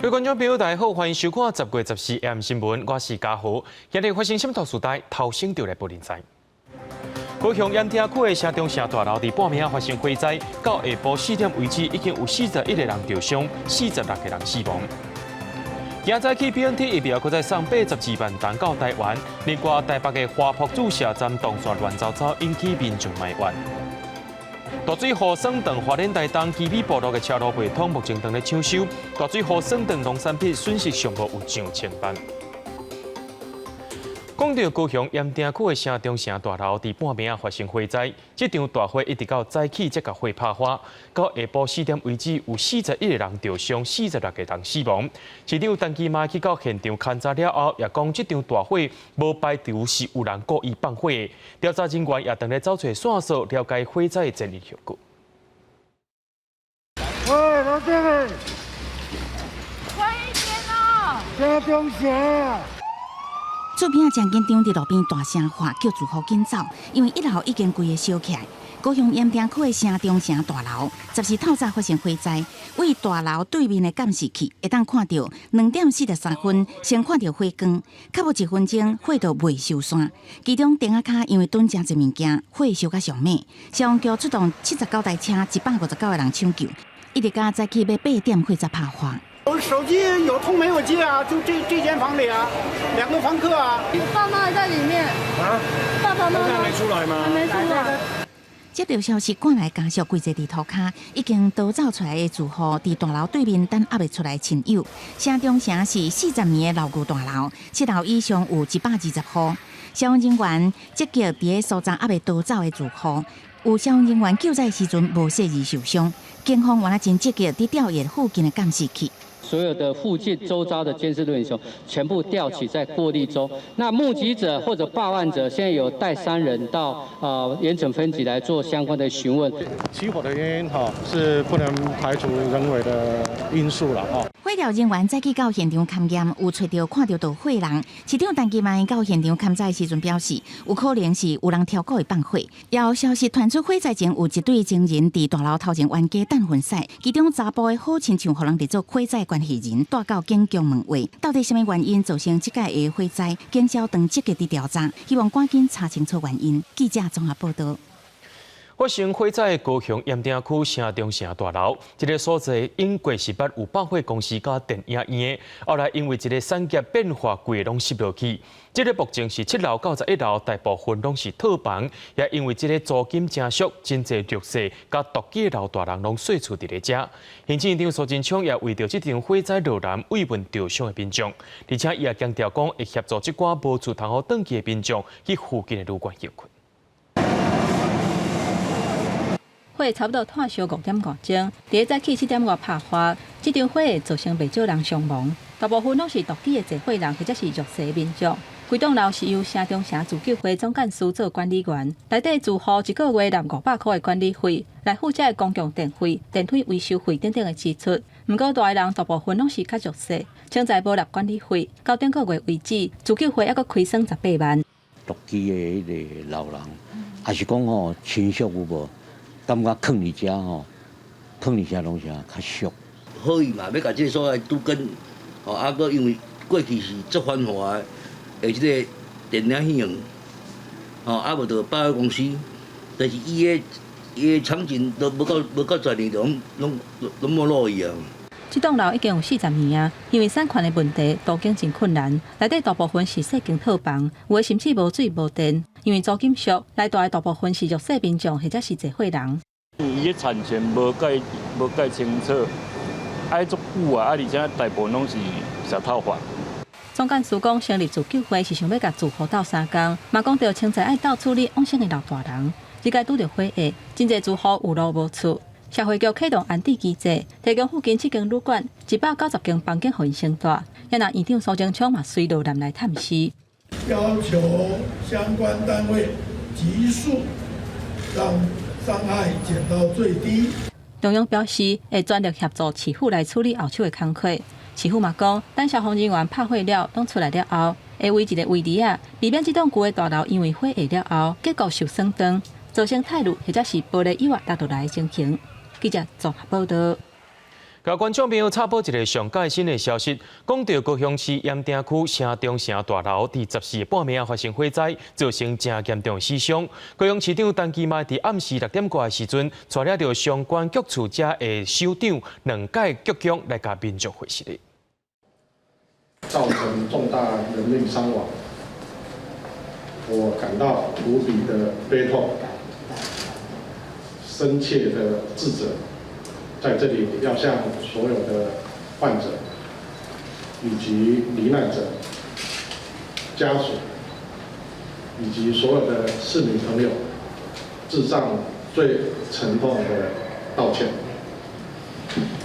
各位观众朋友，大家好，欢迎收看10月14日 AM 新闻，我是嘉豪。今日发生什么大事代？头先就来报您知。高雄盐埕区的城中城大楼伫半暝发生火灾，到下晡4点为止，已经有41个人受伤，46个人死亡。今早起 BNT 疫苗搁再送82万吨到台湾，另外台北的华埠注射站动线乱糟糟，引起民众埋怨。大水河省等花莲台东基美部落的车路系统目前正在抢修，大水河省等农产品损失上无有上千万。讲到高雄盐埕区的城中城大楼伫半暝发生火灾，这场大火一直到早起才甲火拍花，到下晡4点为止有41个人受伤，46个人死亡。市长陈其迈去到现场勘查了后，也讲这场大火无排除是有人故意放火的。调查人员也正在找找线索，了解火灾的前因后果。喂，老姐妹，快一点哦！城中城。厝边啊，将紧张伫路边大声喊叫住户紧走，因为1楼已经规个烧起来。高雄盐埕区的城中城大楼14透早发生火灾，为大楼对面的监视器会当看到2点43分先看到火光，较无1分钟火就未收山。其中电话卡因为囤真侪物件，火烧甲上猛。消防局出动79台车，159个人抢救，一直到早起要8点火才拍花。我手机有通没有接啊？就这间房里啊，2个房客啊。爸妈还在里面啊？爸爸妈妈还没出来吗？还没出来。接到消息，赶来家属跪坐伫涂骹，已经逃走出来的住户伫大楼对面等还未出来亲友。城中城是40年的老旧大楼，7楼以上有120户。消防人员积极伫个所在还未逃走的住户，有消防人员救灾时阵无细字受伤。警方原来真积极伫调研附近的监视器。所有的附近周遭的监视录影熊全部调取在过滤中。那目击者或者报案者现在有带3人到盐城分局来做相关的询问。起火的原因是不能排除人为的因素了火调人员再去到现场勘验，有找到看到导火人。市长陈其迈到现场勘查的时阵表示，有可能是有人挑故意放火。有消息传出火灾前有一对情人伫大楼头前冤家等婚赛，其中查甫的好亲像互人伫做火灾关系人，带到警局问话，到底什么原因造成这届的火灾？警消当积极伫调查，希望赶紧查清楚原因。记者综合报道。发生火灾的高雄盐埕区城中城大楼，这个所在因过18有爆火公司甲电影院的，后来因为一个产业变化，规拢湿落去。这个目前是7楼到11楼，大部分拢是套房，也因为这个租金正俗，真侪弱势甲独居的老大人拢睡厝伫咧遮。行政院长苏贞昌也为着这场火灾落难慰问受伤的民众，而且伊也强调讲会协助这寡无厝通好转去的民众去附近的旅馆休困。火差不多炭烧5点5钟，伫早起7点外拍花。这场火会造成不少人伤亡，大部分拢是独居的坐伙人或者是弱势的民众。规栋楼是由城中城自救会总干事做管理员，内底住户一个月拿500块的管理费，来负责的公共电费、电梯维修费等等的支出。不过大个人大部分拢是较弱势，现在无纳管理费，到顶个月为止，自救会还阁亏损18万。独居的迄个老人，还是讲亲属有无？感觉囥伫遮囥伫遮拢是较俗。好意嘛，要甲这个所在拄跟，啊，搁因为过去是足繁华的，即个电影院，啊无着百货公司，但是伊的场景都无到10年，拢无落去啊。这栋楼已经有40年啊，因为产权的问题，途经真困难。内底大部分是细间套房，有的甚至无水无电。因为租金俗，来大的大部分是弱势民众或者是坐伙人。伊的产权无解清楚，爱足久啊，而且大部分拢是小套房。总干事讲，成立自救会是想要甲住户斗3工，嘛讲到清财爱斗处理往生的老大人。这届拄着火下，真侪住户有路无厝。社会局启动安置机制，提供附近7间旅馆、190间房间，互因生活。也让院长苏贞昌嘛随路南来探视，要求相关单位急速让伤害减到最低。中央表示会全力协助市府来处理后手的工课。市府嘛讲，等消防人员拍火了，拢出来了后，会为一个位置避免这栋旧的大楼因为火下了后，结果受损长，造成泰路或者是玻璃意外达到来的情形。记者综合报道。甲观众朋友插播一个上届新的消息，讲到高雄市盐埕区城中城大楼伫14半暝发生火灾，造成真严重死伤。高雄市长陈其迈伫暗时6点过的时阵，带了着相关局处者的首长2届局长来甲民众会实的。造成重大人命伤亡，我感到无比的悲痛，深切的自责。 在这里要向所有的患者以及罹难者家属以及所有的市民朋友致上最沉痛的道歉。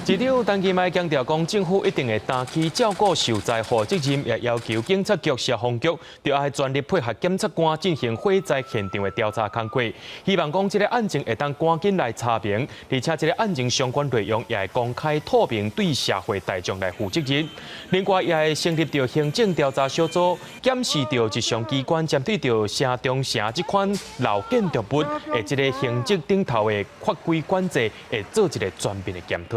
市长陈其迈强调讲，政府一定会担起照顾受灾户责任，也要求警察局、消防局要爱全力配合检察官进行火灾现场的调查工作。希望讲这个案情会当赶紧来查明，而且这个案情相关内容也会公开透明，对社会大众来负责任。另外，也会成立着行政调查小组，检视着一项机关针对着城中城这款老建筑物的这个行政顶头的法规管制，会做一个全面的检讨。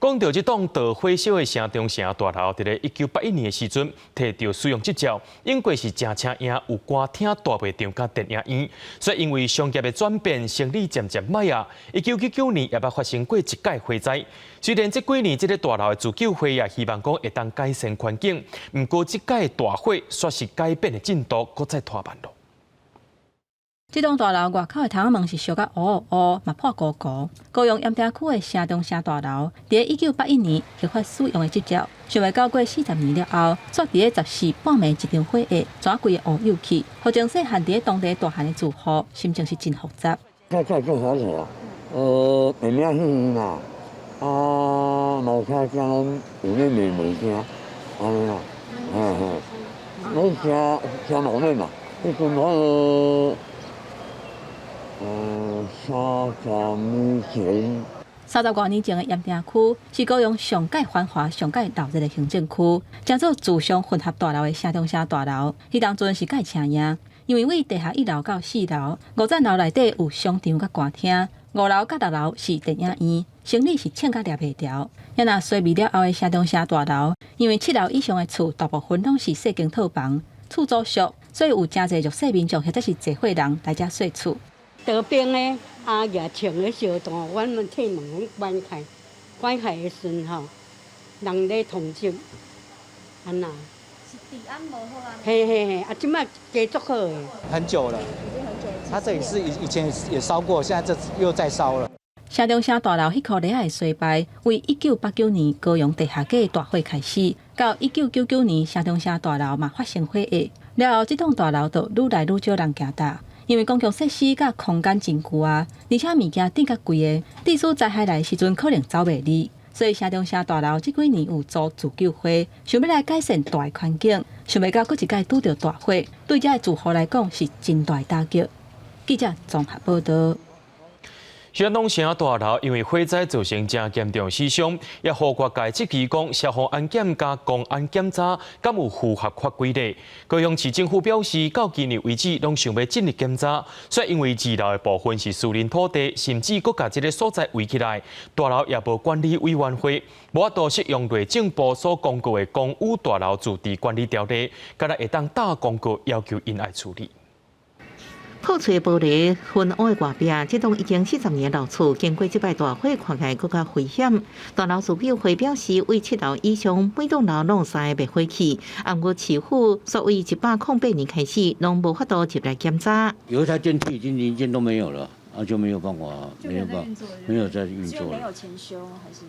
讲到这栋大火烧的城中城大楼，伫咧1981年的时阵，摕到使用执照，应该是正车影有歌厅、大卖场、甲电影院。所以因为商业的转变，生意渐渐歹啊。1999年也捌发生过一届火灾。虽然这几年这个大楼的自救会也希望讲会当改善环境，不过这届大火却是改变的进度搁再拖慢了。 这栋大楼外口的窗门是烧甲乌乌，嘛破糊糊。高雄盐埕区的城中城大楼，伫1981年合法使用的执照，尚未到过40年了后，却伫14半暝一场火下，全规个乌有去，互情细汉伫当地大汉的住户心情是真复杂。这好者啊，电影院啦，楼下将有咧卖物件，安尼啦，我车路咧嘛，迄阵我。 35年前的盐埕区是高雄上界繁华、上界闹热的行政区，正做自商混合大楼的城中城大楼。迄当阵是介车影，因为为地下1楼到4楼，5层楼内底有商场甲歌厅，5楼甲6楼是电影院，生理是抢甲抓袂牢。也若衰微了后的城中城大楼，因为7楼以上的厝大部分拢是细间套房，厝租俗，所以有真侪弱势民众或者是济岁人来遮睡厝。 得病的阿爷穿的小单，阮们替门关开的时候，人咧同情，安那。是治安无好啊。嘿，即摆加足好的。很久了，他这里是以前也烧过，现在这又再烧了。城中城大楼迄颗厉害的衰败，为1989年高雄地下街大火开始，到1999年城中城大楼嘛发生火灾，了后这栋大楼就愈来愈少人行搭。 因为公共设施甲空间真旧啊，而且物件顶较贵的，地处灾害来时阵可能走袂离，所以城中城大楼这几年有做自救会，想要来改善大的环境，想袂到搁一届拄到大火，对这住户来讲是真大打击。记者综合报道。 城中城大楼因为火灾造成真严重死伤，也呼各界即期讲消防安检加公安检查敢有符合法规例。高雄市政府表示，到今日为止，拢想要尽力检查。所以因为2楼的部分是私人土地，甚至搁甲这个所在围起来，大楼也无管理委员会，无法度适用内政部所公告的公寓大楼自治管理条例，敢若会当打公告要求因爱处理。 破碎玻璃昏黑的外壁，这栋已经40年老厝，经过这摆大火，看起来更加危险。大楼自救会表示，为7楼以上每栋楼拢有3个灭火器，按过市府所谓108年开始，拢无法度入来检查。有一台电梯已经零件都没有了，就没有办法，没有在运作了。没有钱修还是？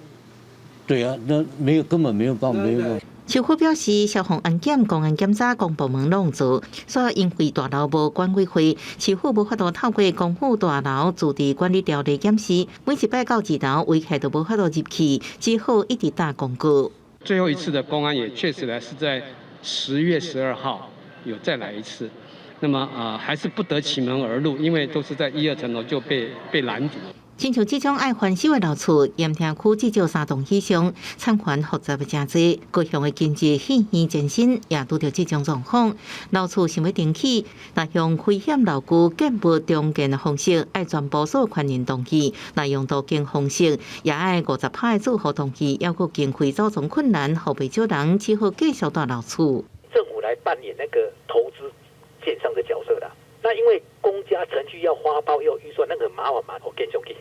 对啊，那没有，根本没有办法，没有。 市府表示，消防安检、公安检查公部门拢做，所以因为大楼无管委会，市府无法度透过公寓大楼自治管理条例检视，每一摆到2楼，围起都无法度入去，只好一直打公告。最后一次的公安也确实来是在10月12号有再来一次，那么还是不得其门而入，因为都是在1、2层楼就被拦阻。亲像这种爱翻修的老厝，盐田区至少3栋以上，产权复杂的真多，各项的经济显现艰辛，也拄着这种状况。老厝想要重启，那用危险牢固建物重建的方式，爱全部所有权人同意；那用途经方式，也爱50%的住户同意，要个经费造成困难，后不少人只好继续住老厝。政府来扮演那个投资建商的角色啦。那因为公家程序要花包要预算，那个很麻烦嘛，我建兄弟。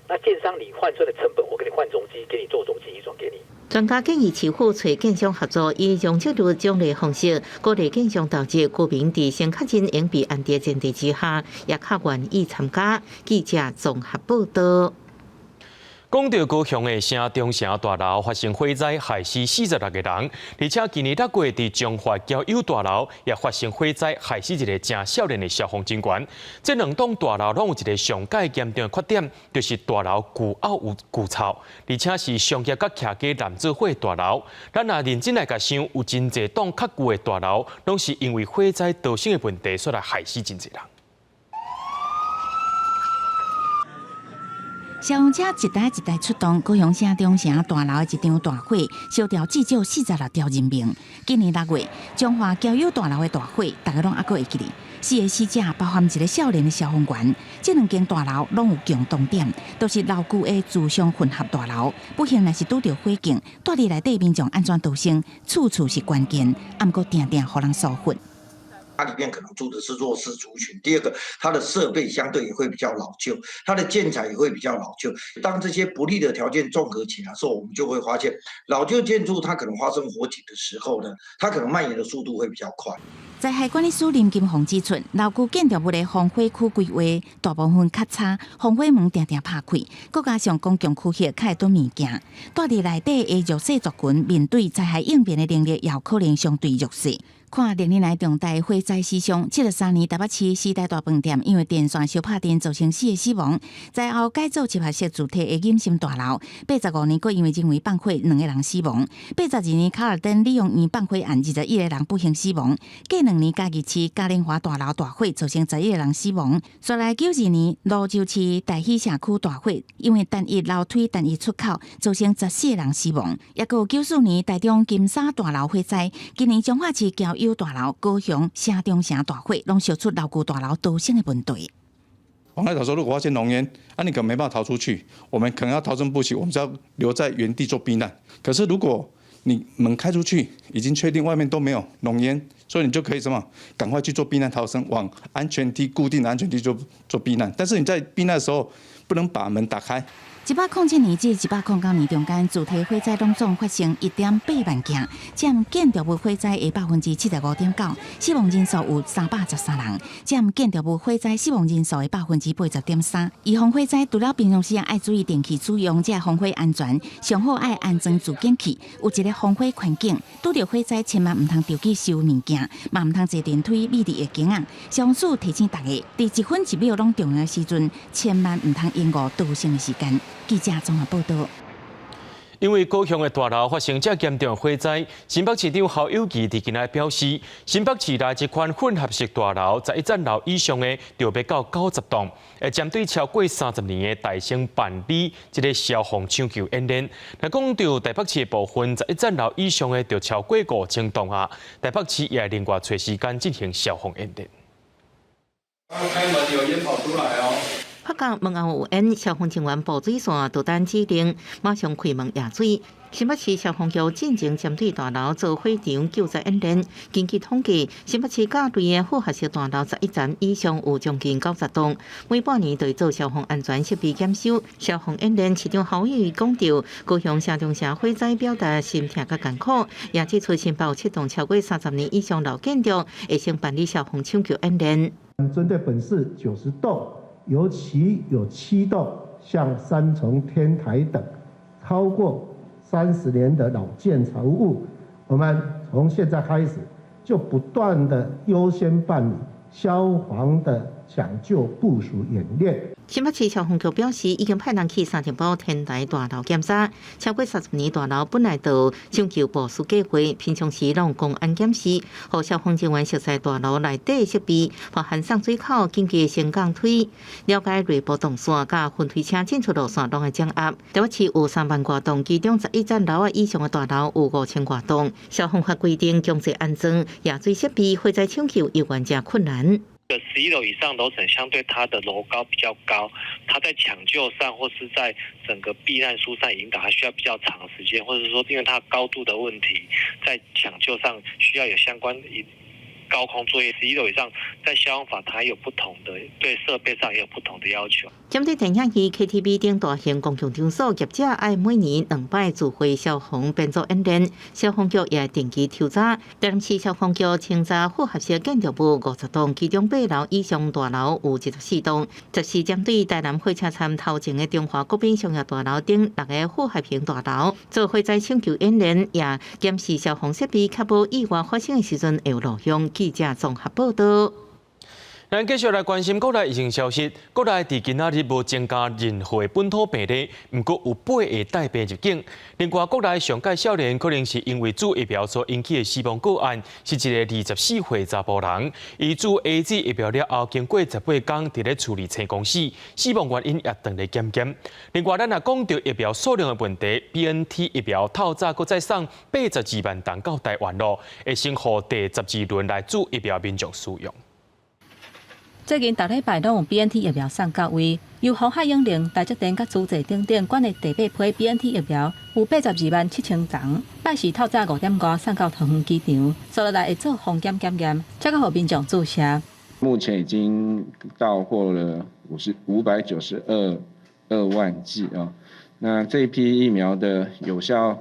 那建商你换出的成本，我给你换中基，给你做中基预算给你。专家建议市府找建商合作，以用制度奖励方式鼓励建商投资，居民在先确认盈利安定前提之下，也较愿意参加。记者综合报道。讲到高雄的城中城大楼发生火灾，害死46个人，而且今年6月伫中华交友大楼也发生火灾，害死一个正少年的消防警员。这2栋大楼拢有一个上界严重的缺点，就是大楼旧凹有旧臭，而且是商业甲徛家男子火大楼。咱若认真来甲想，有真侪栋较旧的大楼，拢是因为火灾导致的问题，所来害死真侪人。消防车一台一台出动，高雄城中城大楼的一场大火，烧掉至少46条人命。今年6月，中华交友大楼的大火，大家拢还佫会记哩。4个死者包含一个少年的消防员，这2间大楼拢有共同点，都是老旧的自相混合大楼。不幸若是拄到火警，住伫内底民众安全逃生，处处是关键，啊毋过定定互人疏忽。它里面可能住的是弱势族群。第二个，它的设备相对也会比较老旧，它的建材也会比较老旧。当这些不利的条件综合起来的时候，我们就会发现，老旧建筑它可能发生火警的时候呢，它可能蔓延的速度会比较快。灾害管理司林金凤指出，老旧建筑物的防火区规划大部分较差，防火门常常拍开，再加上公共区域较会囤物件，住伫内底的弱势族群面对灾害应变的能力也可能相对弱势。看历年来重大火灾死伤，73年台北市4大大饭店因为电线烧破电造成4个死亡，在后改造集合式主体的隐心大楼，85年佫因为人为放火2个人死亡，82年卡尔登利用放火案21个人不幸死亡，隔2年嘉义市嘉陵华大楼大火造成11个人死亡，再来92年泸州市大喜社区大火，因为单一楼梯单一出口造成14个人死亡，也有94年台中金沙大楼火灾，今年彰化市交友大楼、高雄城中城大火，拢烧出老旧大楼逃生的问题。黄海岛说，如果发现浓烟，你可能没办法逃出去，我们可能要逃生不及，我们只要留在原地做避难。可是如果你门开出去，已经确定外面都没有浓烟，所以你就可以什么，赶快去做避难逃生，往安全梯固定的安全梯做避难。但是你在避难的时候，不能把门打开。107年至109年中间，主体火灾拢总发生1.8万件，占建筑物火灾的75.9%，死亡人数有313人，占建筑物火灾死亡人数的80.3%。预防火灾除了平常时爱注意电器使用，这防火安全，上好爱安装自警器，有一个防火环境。拄到火灾，千万唔通丢弃收物件，嘛唔通坐电梯、密闭的间啊。消防署提醒大家，伫1分1秒拢重要的时阵，千万唔通延误逃生的时间。记者综合报道。因为高雄的大楼发生这严重的火灾，新北市长侯友宜伫今仔表示，新北市内这款混合式大楼，11层楼以上的就要到90栋，会针对超过30年的大省办理这个消防抢救演练。若讲到台北市的部分，11层楼以上的就超过5000栋啊，台北市也另外找时间进行消防演练。开门有烟跑出来哦。北角门后有烟，消防人员布水线导弹指令，马上开门压水。新北市消防局进前针对大楼做火场救灾演练。根据统计，新北市各类的复合式大楼11层以上有将近90栋，每半年都会做消防安全设备检修。消防演练市长侯友宜讲到，高雄城中城火灾表达心痛甲艰苦，也指出新北有7栋超过30年以上老建筑，会先办理消防抢救演练。针对本市90栋。尤其有7栋像3重天台等超过30年的老建材物，我们从现在开始就不断的优先办理消防的抢救部署演练。新北市消防局表示，已经派人去3点埔天台大楼检查，超过30年大楼本来就抢救部署计划，平常时拢公安检视，和消防人员熟悉大楼内底设备，包含送水口、紧急升降梯，了解内部动线，甲分推车进出路线拢会掌握。台北市有3万多栋，其中11层楼以上的大楼有5000多栋。消防法规定，强制安装压水设备，火灾抢救永远加困难。11楼以上楼层相对它的楼高比较高，它在抢救上或是在整个避难疏散引导还需要比较长的时间，或者说因为它高度的问题，在抢救上需要有相关高空作业。11楼以上，在消防法它有不同的对设备上也有不同的要求。针对电影院、KTV 等大型公共场所，业者爱每年2摆自费消防编组演练，消防局也定期抽查。台南市消防局清查复合式建筑物50栋，其中8楼以上大楼有14栋。这是针对台南火车站头前的中华国宾商业大楼等6个复合型大楼做火灾抢救演练，也检视消防设备，确保意外发生的时阵会有录像。记者综合报道。咱继续来关心国内疫情消息。国内伫今仔日无增加任何本土病例，不过有8个带病入境。另外，国内上届少年可能是因为注疫苗所引起的死亡个案，是一个24岁查甫人。伊注 AZ 疫苗了后，经过18天伫咧处理成功死，死亡原因也等咧检验。另外，咱也讲到疫苗数量的问题 ，BNT 疫苗透早搁再送82万ton到台湾咯，会先予第12轮来注疫苗民众使用。最近大礼拜拢有 BNT 疫苗送到位，由航海英灵、台积电甲主济等管的第8批 BNT 疫苗有82万7000丛，拜时透早5点多送到桃园机场，所落来会做防检检验，才甲互民众注射。目前已经到货了592万剂啊。那这一批疫苗的有效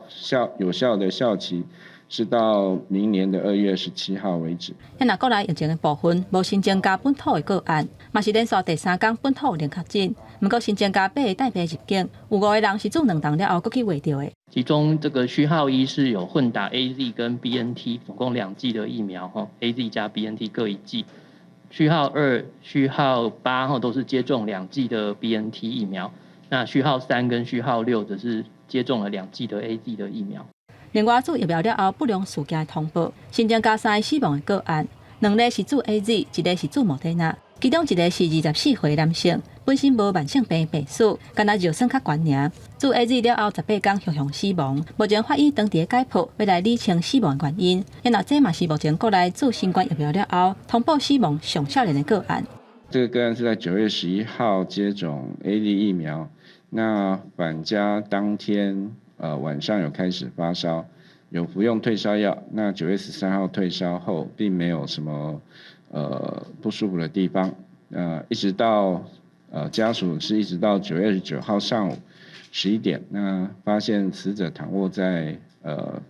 的效期是到明年的2月17号为止。那国内疫情的部分，无新增加本土的个案，嘛是连续第3天本土零确诊。不过新增加8个带病入境，有5个人是注2档了后，搁去围到的。其中这个序号1是有混打 AZ 跟 BNT， 总共2剂的疫苗，AZ 加 BNT 各1剂。序号2、序号8都是接种2剂的 BNT 疫苗。那序号3跟序号6则是接种了2剂的 AZ 的疫苗。另外，注疫苗了后不良事件的通报，新增加3个死亡的个案，2个是注 AZ， 1个是注莫德纳，其中1个是24岁男性，本身无慢性病病史，干那热酸较悬尔。注 AZ 了后18天雄雄死亡，目前法医当地解剖，要来理清死亡原因。因为这嘛是目前国内注新冠疫苗了后通报死亡上少年的个案。这个个案是在9月11号接种 AZ 疫苗，那返家当天晚上有开始发烧，有服用退烧药。那9月13号退烧后，并没有什么不舒服的地方。一直到家属是一直到9月29号上午11点，那发现死者躺卧在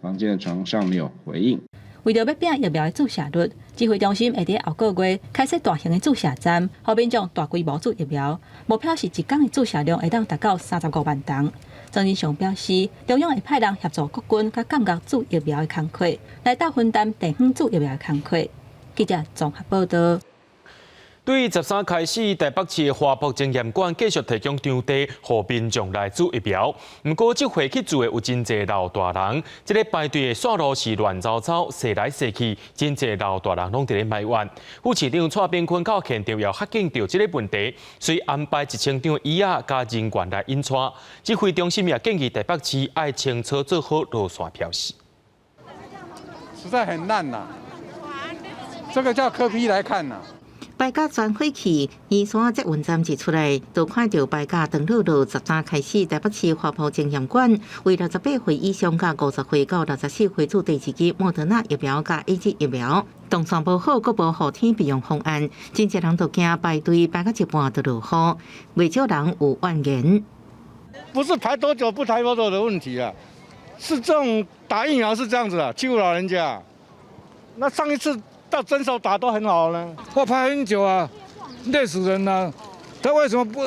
房间的床上没有回应。为着要拼疫苗的注射率，指挥中心会在后个月开设大型的注射站，让民众大规模注疫苗。目标是一天的注射量会当达到35万ton。曾仁祥表示，中央会派人协助国军甲监狱注疫苗的工作，来到分担地方注疫苗的工作。记者综合报道。对13开始，台北市的华博检验馆继续提供场地，予民众来注疫苗。不过，这回去住的有真侪老大人，这个排队的线路是乱糟糟，踅来踅去，真侪老大人拢伫咧埋怨。副市长蔡炳坤到现场要确认到这个问题，所以安排1000张椅仔加人员来引带。指挥中心也建议台北市爱清楚做好路线标示。实在很烂呐，这个叫柯批来看呐。摆架转火器，二山捷运站一出来，就看到摆架登陆路13开始，台北市华博检验馆为68岁以上甲50岁到64岁注第2剂莫德纳疫苗甲 AZ 疫苗，动线无好，阁无后天备用方案，真侪人都惊排队排到一半就落雨，未少人有怨言。不是排多久不排多久的问题啊，是这种打疫苗是这样子啊，欺负老人家。那上一次到诊所打都很好呢，我排很久啊，累死人了。他为什么不？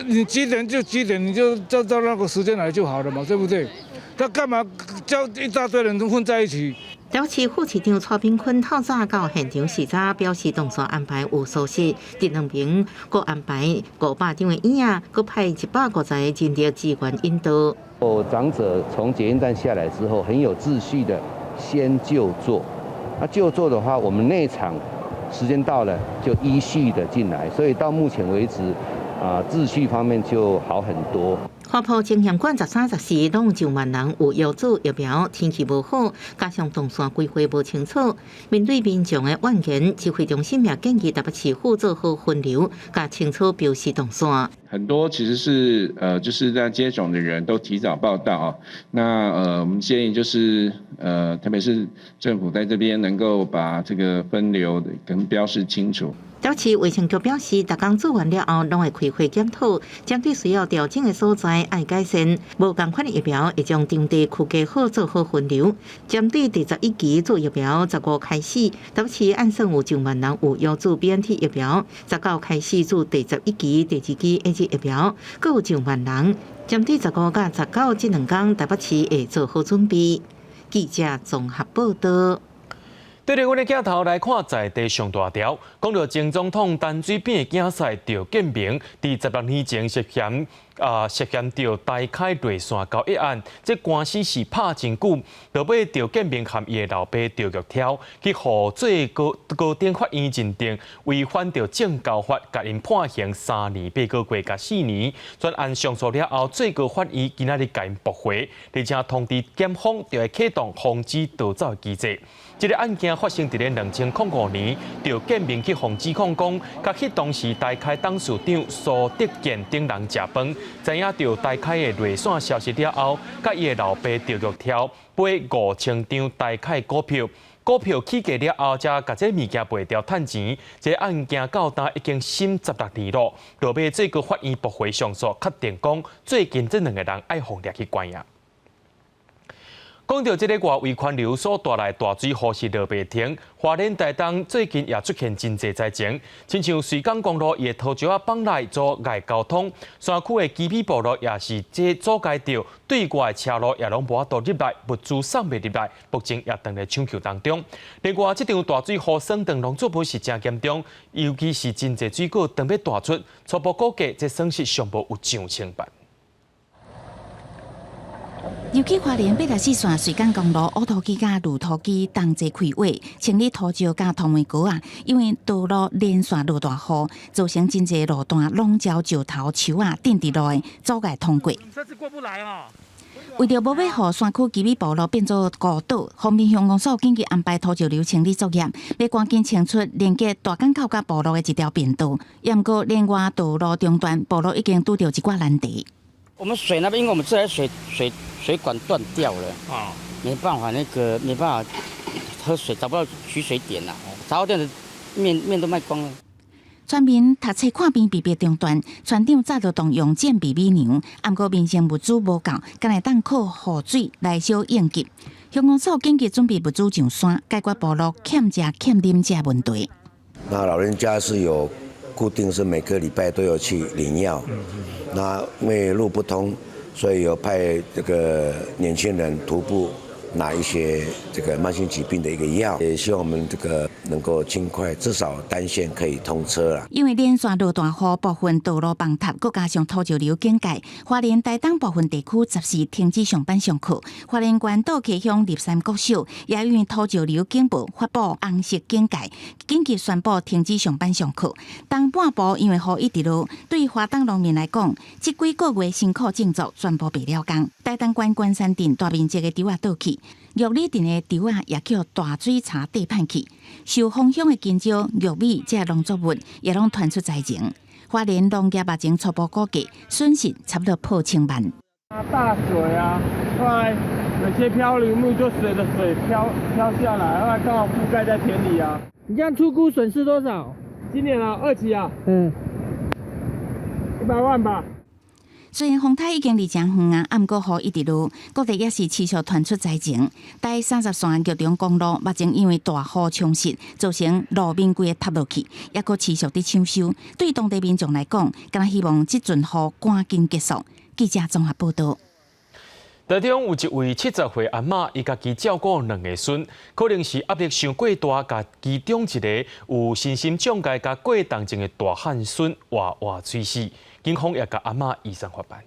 你几点就几点，你就照那个时间来就好了嘛，对不对？他干嘛叫一大堆人都混在一起？了市副市长蔡炳坤透早到现场视察，表示动线安排有疏失，第2名各安排500张的椅仔，各派150个人力资源引导。长者从捷运站下来之后，很有秩序的先就座。那就座的话，我们内场时间到了就依序的进来，所以到目前为止，秩序方面就好很多。花圃情形馆13、14拢上万人有药注疫苗，天气无好，加上动线规划无清楚，面对民众的怨言，指挥中心也建议台北市府做好分流，加清楚标示动线。很多其实是就是在接种的人都提早报到啊。那我们建议就是特别是政府在这边能够把这个分流跟标示清楚。了市卫生局表示，逐工做完了后，拢会开会检讨，针对需要调整的所在爱改善。无共款的疫苗会将场地区隔好，做好分流。针对第11期做疫苗，15开始，台北市按算有9万人有药注 BNT 疫苗，19开始做第11期、第2期 AZ 疫苗，各有9万人。针对15甲19这2天，台北市会做好准备。记者综合报道。对着阮的镜头来看，在地上大条，讲到前总统陈水扁的竞赛赵建明，伫16年前涉嫌着台开内线交易案，这官司是拍真久，落尾赵建明和伊的老爸赵玉挑去互最高等法院认定违反着政教法，甲因判刑3年8个月甲4年。专案上诉了后，最高法院今仔日甲因驳回，而且通知检方就会启动防止逃走的机制。这个案件发生伫咧2005年，赵建明去防指控讲，甲去当时台开董事长苏德健等人食饭，知影到台开的内线消息了后，甲伊的老爸赵玉挑买5000张台开股票，股票起价了后，才甲这物件卖掉趁钱。这案件到今已经审16年了，落尾最高法院驳回上诉，确定讲最近这2个人爱互抓去关押。讲到这个外围环流所带来大水，河是落袂停。花莲台东最近也出现真侪灾情，亲像水港公路也头桥绑来阻碍交通，山区的基比部落也是这阻碍着对外的车路也拢无法度入来，物资送袂入来，目前也正在抢救当中。另外，这场大水雨伞长龙作物是真严重，尤其是真侪水果当要大出，初步估计这损失上无有上千万。尤其花莲864线水港公路乌土机甲路土机同齐开挖，清理土石甲土门沟啊，因为道路连续落大雨，造成真侪路段拢遭石头、树啊顶伫路的，阻碍通过。车子过不来啊！为着无要互山区基比部落变作孤岛，方面乡公所紧急安排土石流清理作业，要赶紧清出连接大港口甲部落的一条便道。也毋过连外道路中段，部落已经拄到一寡难题。我们水那边，因为我们这台水管断掉了啊，没办法没办法喝水，找不到取水点啦，杂货店的面都卖光了。村民读册看病比别中断，村长早就动用建比比牛，不过民生物资无够，干来当靠雨水来小应急。乡公所紧急准备物资上山，解决部落欠食欠啉这问题。那老人家是有固定是每个礼拜都有去领药，那因为路不通，所以有派这个年轻人徒步拿一些这个慢性疾病的一个药，也希望我们这个能够尽快，至少单线可以通车啦。因为连续落大雨，部分道路崩塌，再加上土石流警戒，花莲台东部分地区暂时停止上班上课。花莲关岛溪乡立山国小也因为土石流警报发布红色警戒，紧急宣布停止上班上课。东半部因为雨一直落，对花东农民来讲，这几个月辛苦种作全部白了工。台东关关山镇大面积的稻啊倒去。玉里镇的稻啊也叫大水茶地盼去，受风向的金蕉、玉米这农作物也拢传出灾情。花莲农业目前初步估计损失差不多破千万。大水啊，后来有些漂流木就随着水飘下来，后来刚好覆盖在田里啊。你这样出估损失多少？今年啊，2期啊，100万吧。虽然风台已经离真远啊，不过雨一直落，各地也是持续传出灾情。台30线玉中公路目前因为大雨冲蚀，造成路面规个塌落去，也阁持续伫抢修。对当地民众来讲，敢希望这阵雨赶紧结束。记者综合报道。台中有一位70岁阿嬷，伊家己照顾2个孙，可能是压力伤过大，甲其中一个有身心障碍、甲过动症的大汉孙活催死。警方也甲阿嬷移送法办。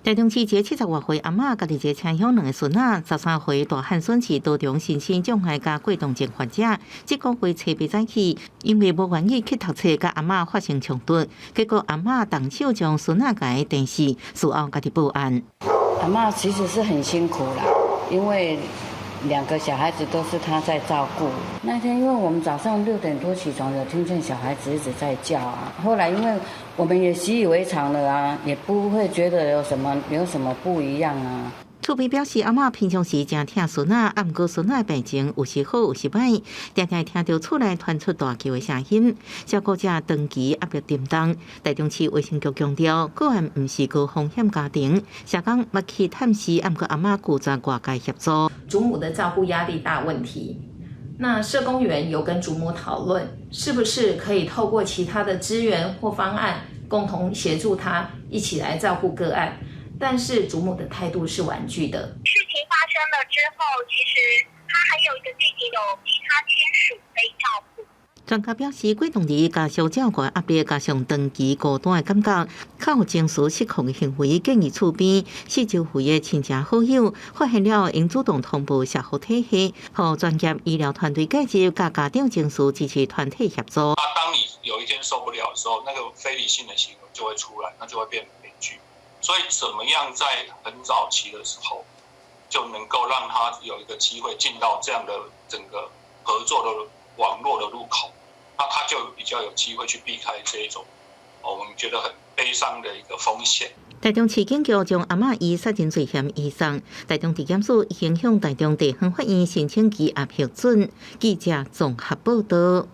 台中市一个70多岁阿嬷，家己一个车厢2个孙仔，13岁大汉孙是多重身心障碍加过动症患者。这个月初8早起，因为无愿意去读册，甲阿嬷发生冲突，结果阿嬷动手将孙仔家电视，事后家己报案。阿嬷其实是很辛苦啦，因为2个小孩子都是她在照顾。那天因为我们早上6点多起床，有听见小孩子一直在叫啊。后来因为我们也习以为常了啊，也不会觉得有什么不一样啊。厝边表示，阿嬷平常时真疼孙仔，啊，毋过孙仔病情有时好有时歹，常常听到厝内传出大叫的声音，照顾者长期压力沉重。台中市卫生局强调，个案毋是高风险家庭，社工捌去探视，啊，毋过阿嬷拒绝外界协助。祖母的照顾压力大问题，那社工员有跟祖母讨论，是不是可以透过其他的资源或方案，共同协助她一起来照顾个案。但是祖母的态度是婉拒的。事情发生了之后，其实他还有一个弟弟有其他亲属可以照顾。专家表示，过动儿加上照顾压力，加上长期孤单的感觉，较有情绪失控的行为，建议厝边4周岁的亲戚好友发现了，应主动通报社福体系，和专业医疗团队介入，加家长情绪支持团体协助。当你有一天受不了的时候，那个非理性的行为就会出来，那就会变悲剧。所以，怎么样在很早期的时候就能够让他有一个机会进到这样的整个合作的网络的入口，那他就比较有机会去避开这一种我们觉得很悲伤的一个风险。台中市警局将阿嬷以杀人罪嫌移送台中地检署，已经向台中地方法院申请羁押核准。记者综合报道。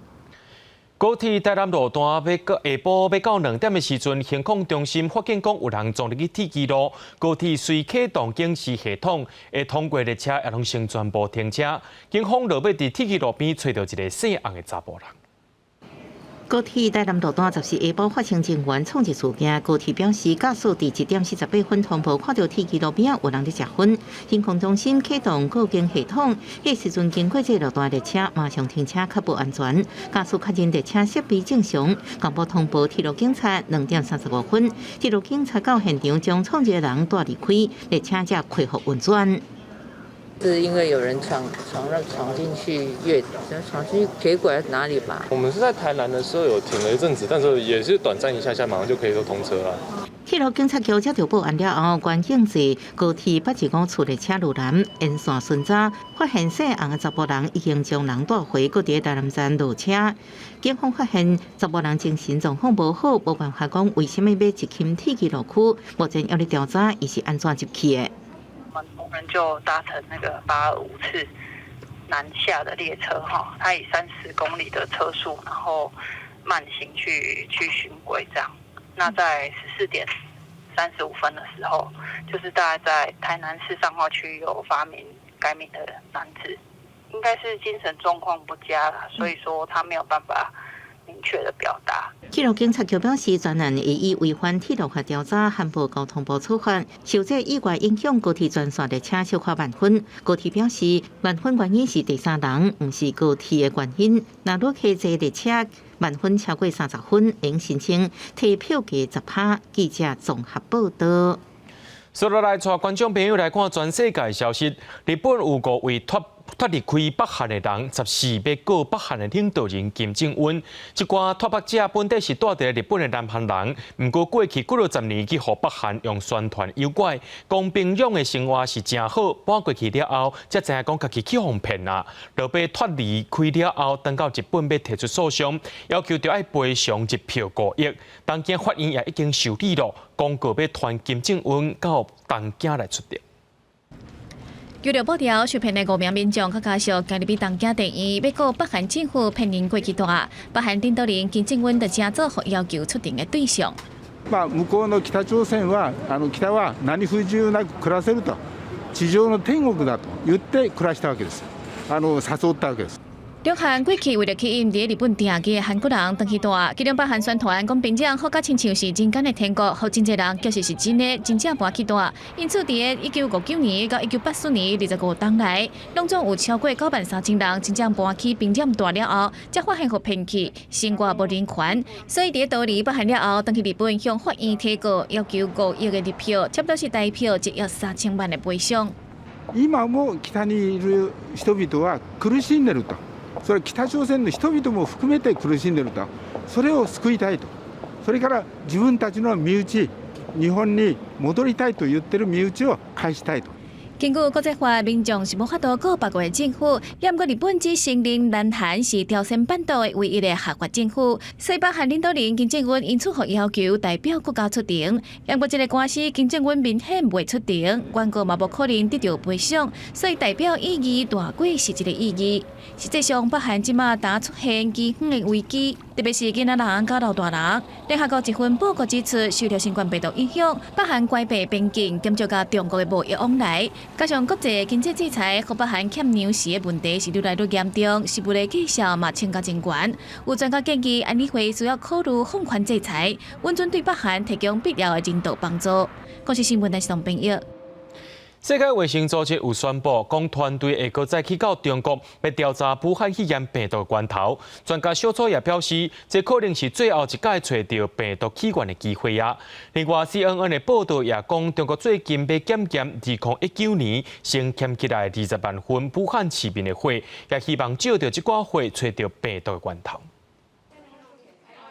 高铁台南路段下晡要到2点的时阵，监控中心发现讲有人撞入去铁轨路，高铁随启动警示系统，会通过列车也拢先全部停车。警方落尾伫铁轨路边找到一个姓洪的查甫人。高铁台南路段14下晡发生人员冲击事件，高铁表示，驾驶伫1点48分通报看到铁轨路边有人伫食薰，监控中心启动过境系统，迄时阵经过这路段列车马上停车，确保安全。驾驶确认列车设备正常，广播通报铁路警察2点35分，铁路警察到现场将冲击的人带离开，列车才恢复运转。是因为有人闯进去闯进去铁轨哪里吧？我们是在台南的时候有停了一阵子，但是也是短暂一下，马上就可以都通车了。铁路警察局接到报案了后，关警至高铁北一公处列车路南沿线巡查，发现姓洪的查甫人已经将人带回，搁伫台南站落车。警方发现查甫人精神状况无好，无办法讲为什么要入侵铁轨路区，目前要咧调查伊是安怎入去的。我们就搭乘那个825次南下的列车哈，它以30公里的车速，然后慢行去巡轨这样。那在14点35分的时候，就是大概在台南市上化区有发明改名的男子，应该是精神状况不佳啦，所以说他没有办法明确的表达。铁路警察局表示，专案会以违反铁路法调查、函报交通部处罚，受这意外影响，高铁专线列车小可万分。高铁表示，万分原因是第三人，不是高铁的原因。若落去这列车万分超过30分，应申请提票价10%。记者综合报道。接落来，带观众朋友来看全世界消息。日本有5位脱离开北韩的人，14要告北韩的领导人金正恩。一寡脱北者本地是住在日本的南韩人，不过过去几落10年去互北韩用宣传诱拐，讲平壤的生活是真好。搬过去了后，才知影讲家己去互骗啦。落尾脱离开了后，登到日本要提出诉讼，要求着要赔偿1票5亿。东京法院也已经受理了，公告要传金正恩到东京来出庭。据了报道，受骗的5名民众佮家属今日去东京地院，要告北韩政府骗人过期大。北韓領導人金正恩就正做好要求出庭的對象。向こうの北朝鮮は北は何不自由なく暮らせると、地上の天国だと言って暮らしたわけです。誘ったわけです。两韩过去为了吸引伫日本定居的韩国人回去住，其中北韩宣传讲边境好甲亲像是人间的天国，互真侪人确实是真的，真正搬去住。因此，伫个1959年到1984年25冬来，拢总有超过93000人真正搬去边境住了后，才发现互骗去，生活无人权。所以伫个道理北韩了后，回去日本向法院提告，要求5亿的日票，差不多是台票1亿3000万的赔偿。今も北にいる人々は苦しんでると。それ北朝鮮の人々も含めて苦しんでいると、それを救いたいと、それから自分たちの身内、日本に戻りたいと言っている身内を返したいと。根据国际法，民众是无法度告别国的政府。不过日本只承认南韩是朝鲜半岛的唯一的合法政府，所以北韩领导人金正恩因此互要求代表国家出庭。不过这个官司金正恩明显未出庭，原告嘛无可能得到赔偿，所以代表意义大过实际的意义。实际上，北韩即马打出现饥荒的危机，特别是囡仔人甲老大人。联合国一份报告指出，受到新冠病毒影响，北韩关闭边境，减少甲中国的贸易往来。加上国际经济制裁，和北韩欠粮食的问题是越来越严重，是物的绩效嘛增加真悬。有专家建议，安理会需要考虑放宽制裁，稳准对北韩提供必要的人道帮助。国际新闻台上朋友。世界卫生组织有宣布，讲团队会搁再去到中国，要调查武汉肺炎病毒源头。专家小组也表示，这可能是最后一届找到病毒起源的机会啊。另外 ，CNN 的报道也讲，中国最近要检验2019年先捡起来20万份武汉市民的血，也希望借着这寡血找到病毒的源头。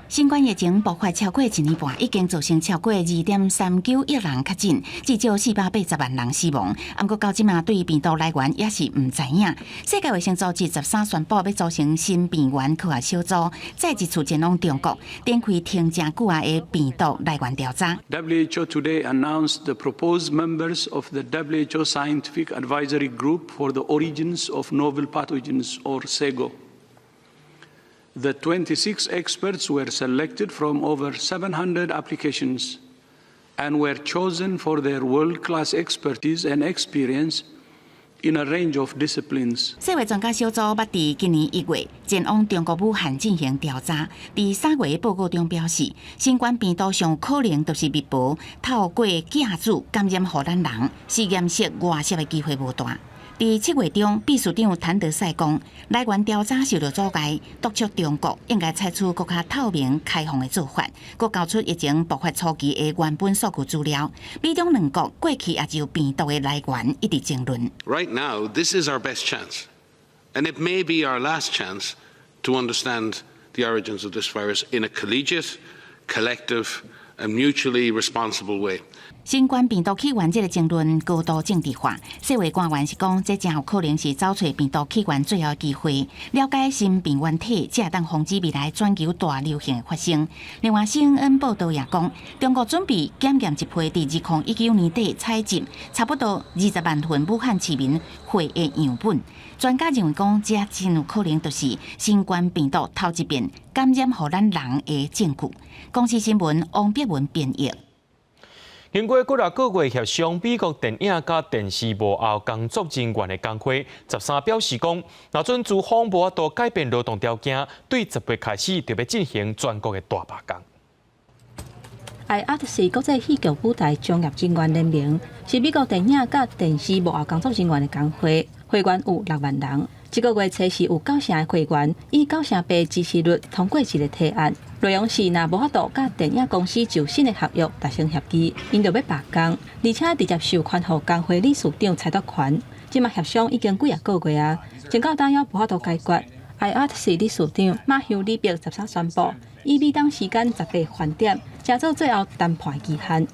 新冠疫情爆发超过1年半，已经造成超过2.39亿人确诊，至少480万人死亡。不过到即马，对病毒来源也是唔知影。世界卫生组织13宣布要组成新病源科学小组，再一次前往中国，展开停真久的病毒来源调查。WHO today announced the proposed members of the WHO Scientific Advisory Group for the Origins of Novel Pathogens, or SAGO.The 26 experts were selected from over 700 applications and were chosen for their world-class expertise and experience in a range of disciplines. 世卫专家小组捌伫今年1月前往中国武汉进行调查。伫3月的报告中表示，新冠病毒上可能就是密薄，透过寄主感染予咱人，实验室外泄的机会无大。伫7月中，秘书长谭德赛讲，来源调查受到阻碍，督促中国应该采取更加透明、开放的做法，佮交出疫情爆发初期的原本数据资料。美中两国过去也就病毒的来源一直争论。Right now, this is our best chance, and it may be our last chance to understand the origins of this virus in a collegiate, collective, and mutually responsible way. 新冠病毒起源这个争论高度政治化，世卫官员是讲，这真有可能是找出病毒起源最后的机会，了解新病原体，才当防止未来全球大流行的发生。另外 ，CNN 报道也讲，中国准备检验一批伫2019年底采集差不多20万份武汉市民血的样本。专家认为讲，这真有可能就是新冠病毒头一遍感染予咱人的证据。公司新闻王碧文编译。经过几个月协商，美国电影甲电视幕后工作人员的工会13表示讲，若准资方无法度改变劳动条件，对10月开始就要进行全国的大罢工。IATSE 国际戏剧舞台专业人员联盟是美国电影甲电视幕后工作人员的工会，会员有6万人。这个月初是有9成的会员以9成8支持率通过一个提案，内容是若无法度甲电影公司就新的合约达成协议，因就要罢工，而且直接授权予工会理事长蔡德权。即马协商已经几啊个月啊，真到当要无法度解决。IATSE 理事长马修里伯13宣布，以美当时间18返点，加做最后谈判期限。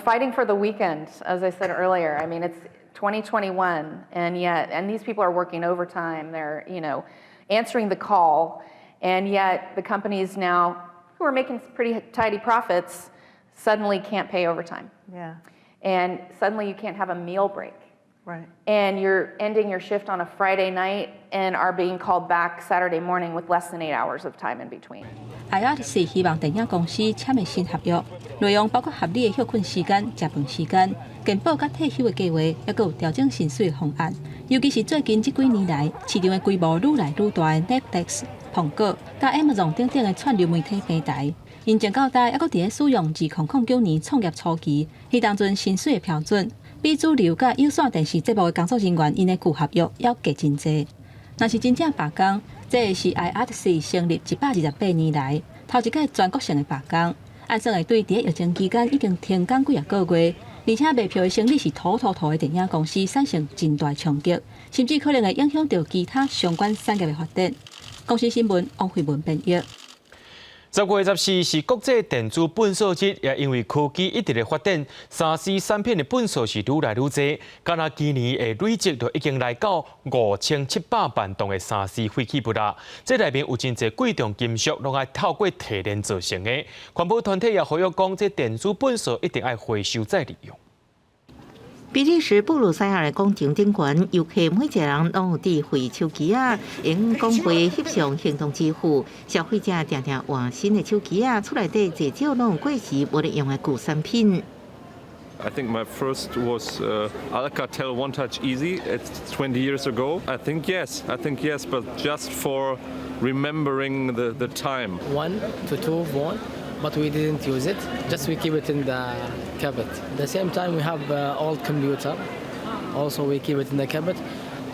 Fighting for the weekend, as I said earlier. I mean, it's 2021, and these people are working overtime. They're, answering the call, and yet the companies now who are making pretty tidy profits suddenly can't pay overtime. Yeah. And suddenly you can't have a meal break. Right. And you're ending your shift on a Friday night and are being called back Saturday morning with less than 8 hours of time in between. IATSE 希望电影公司签的新合约，内容包括合理的休困时间、食饭时间、健保甲退休的计划，还有调整薪水的方案。尤其是最近这几年来，市场的规模愈来愈大的 Netflix、苹果、甲 Amazon 等等的串流媒体平台，因前到代还佫伫咧使用2009年创业初期，迄当阵薪水的标准，比主流甲有线电视节目的工作人员因的旧合约要低真济。若是真正罢工，这是 IATSE 成立128年来头一届全国性的罢工，按算会对伫疫情期间已经停工几个月。而且卖票的生意是土的电影公司产生真大冲击，甚至可能会影响到其他相关产业的发展。公司新闻王慧文编译。10月14是国际电子本数日，也因为科技一直的发展，3C 产品的本数是愈来愈多。敢若今年的累积就已经来到5700万吨的3C 废弃物啦。这内面有真侪贵重金属，拢爱透过提炼造成的。环保团体也呼吁讲，这电子本数一定要回收再利用。比利时布鲁塞尔的工程顶悬，游客每一个人拢有智慧手机啊，用讲话翕相行动支付。消费者常常换新的手机啊，厝内底至少拢有过时无得用的旧产品。I think my first was Alcatel One Touch Easy. It's 20 years ago. I think yes, but just for remembering the time. 1 to 2 won, but we didn't use it. Just we keep it in the cupboard. At the same time, we have old computer. Also, we keep it in the cupboard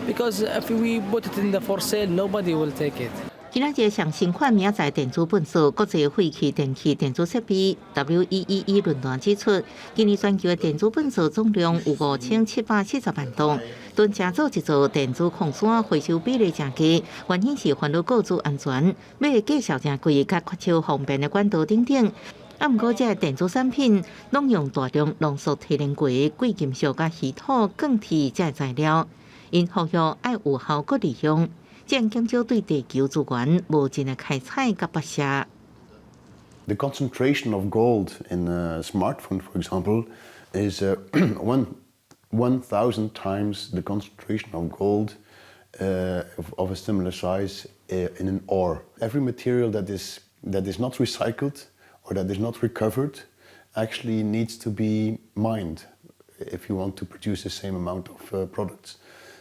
because if we put it in the for sale, nobody will take it. 今仔日上新款明仔电子本数，国际废弃电器电子设备 WEEE 论坛指出，今年全球的电子本数总量有5740万吨，吨正做一座电子矿山回收比例真低，原因是环路构筑安全，买介绍真贵，甲缺少方便的管道等等。啊，毋过这电子产品拢用大量浓缩提炼过的贵金属甲稀土钢铁这材料，因呼吁爱有效果利用。这样减少对地球资源无尽的开采甲跋涉。The concentration of gold in a smartphone, for example, is 1,000 times the concentration of gold of a similar size in an ore. Every material that is not recycled or that is not recovered actually needs to be mined if you want to produce the same amount of products.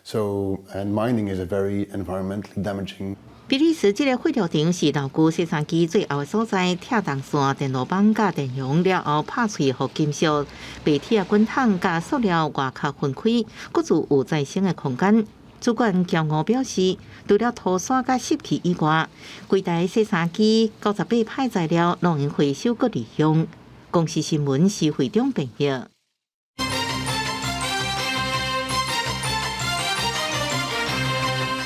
So, and mining is a very environmentally damaging. 比利时这个废料场是老旧生产机最后的所在，跳动线、电路板甲电容了后拍碎互金属、白铁滚筒甲塑料外壳分开，各自有再生的空间。主管骄傲表示，除了涂刷甲湿气以外，规台生产机98派材料拢用回收搁利用。公司新闻是会长编译。